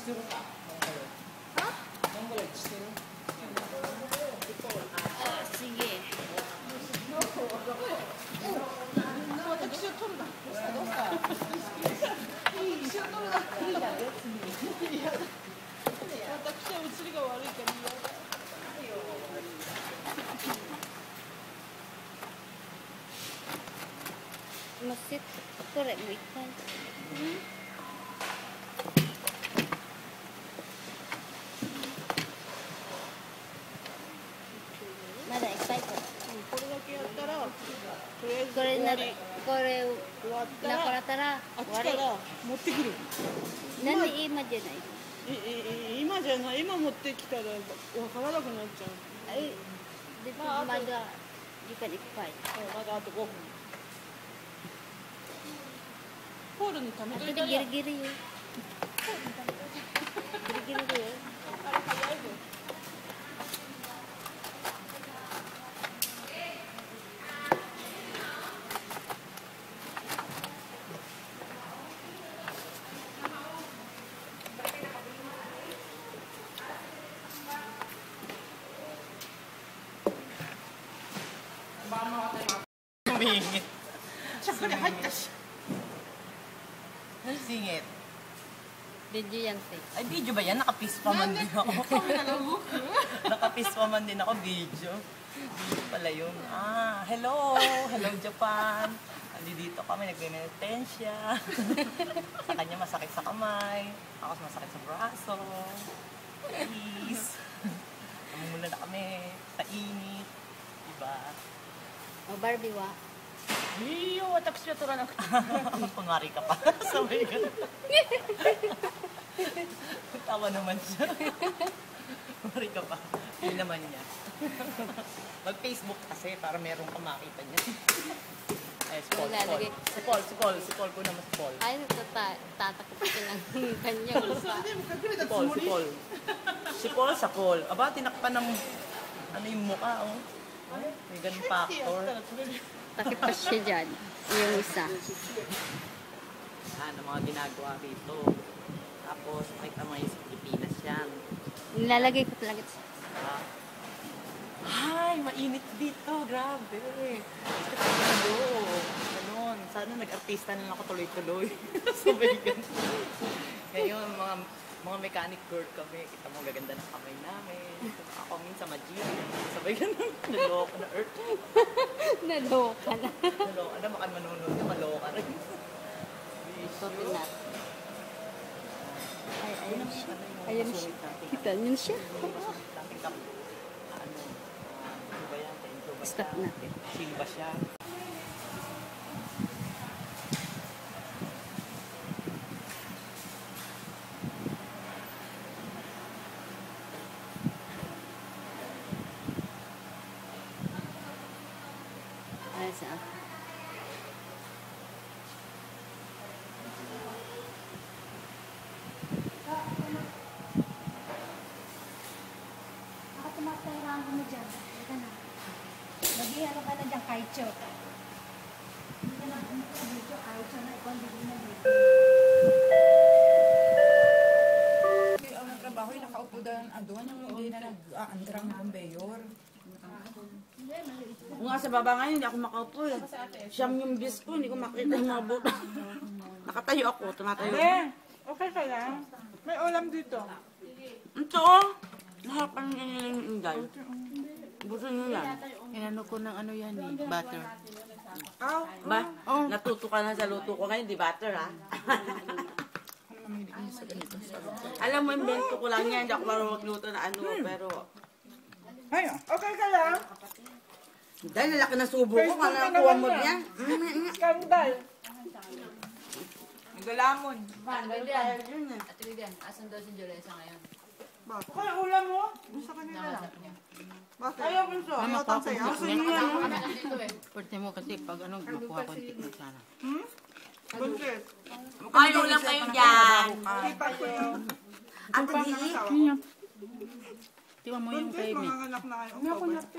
してるか。Ha? Mongoloid してる。Sige. 私を取るな。どうしたどうした私を取るな。いいだよ。嫌だ。私は映りが悪いから嫌だ。Masit. Korek mo ikan. Mada excited. これだけやったら、とりあえずこれな、終わり。これ終わったら、なったらあっちから持ってくる。なんで今じゃない今じゃない。今持ってきたらわからなくなっちゃう。Ay, di ba umaga, you can expire. まだあと5分。ホールに溜めと Ito いた na ら。 giri-giri yun. Giri-giri ko yun. あれ早いよ。Humingit. しゃくり入ったし。 Singit. Video yan, te. Ay, video ba yan? Nakapis pa man din ako. Nakapis pa man din ako, video. Video pala yun. Ah, hello! Hello, Japan! Dito kami, nagme-meditensya. Sa kanya masakit sa kamay. Ako masakit sa braso. Please. Namumula na kami sa init. Diba? O, Barbie, wa. いいよ、私は取らなくて。 Kunwari ka pa. Sabi ka. Tawa naman siya. Kunwari ka pa. Yun naman niya. Mag-Facebook kasi para meron ka makita niya. Ay, si Paul, si Paul po naman si Paul. Ay, tatakot ka ng kanyang mukha. Si Paul sa Paul. Aba, tinakpan ng ano yung mukha, oh. May ganun factor. Takip pa siya dyan. Yung isa. Yan, ang mga ginagawa rito. Tapos, makita mo yung sa Pilipinas yan. Nilalagay ko talaga. Ay, mainit dito. Grabe. Ano? Ganon. Sana nag-artista na lang ako tuloy-tuloy. Sabay ganun. Ngayon, mga mechanic girl kami. Kita mo, gaganda ng kamay namin. Ako minsan mag-gym. Sabay ganun. Naloko na earth. Naloka na. Naloko na. Baka manunod na. Maloka rin. Open natin. Ay, ayan siya. Ayan siya. Kita niyo siya. Stop natin. Sino ba siya? Ayan siya. Tumatayran mo dyan. Ika na. Mag-iano ka na dyan, kaicho. Hindi ka na dito, kaicho na. Ikaw hindi na dito. Ang nagtrabaho yung nakaupo doon, doon yung hindi na nag-andrang ng mayor. Kung nga sa baba ngayon, hindi ako makaupo eh. Siyam yung bis ko, hindi ko makita yung mga buta. Nakatayo ako, tumatayo. Okay ka lang. May ulam dito. Ito oh! Lahat pa nyo yung inday. Gusto nyo yan. Inano ko ng ano yan eh, butter. Ba? Natuto ka na sa luto ko ngayon, di butter ha? Alam mo, invento ko lang yan. Hindi ako marunong magluto na ano, pero... Ay, okay ka lang. Dahil lalaki na subo ko, kala kuha mo yan. Skandal. Nagalamon. Ate Lidian, asan daw si Jolesa ngayon? Okay, ulam mo. Gusto ka nila lang. Ayaw ko siya. Mama, Ayaw sa'yo. Gusto niya yan. Ano dito eh? Pwerte mo kasi pag ano, makuha ko ng tikman sana. Buntis. Ay, ulam kayo dyan. Kita ko yung Ang tadi. Tiwan mo yung buntis. kay Mga anak na kayo.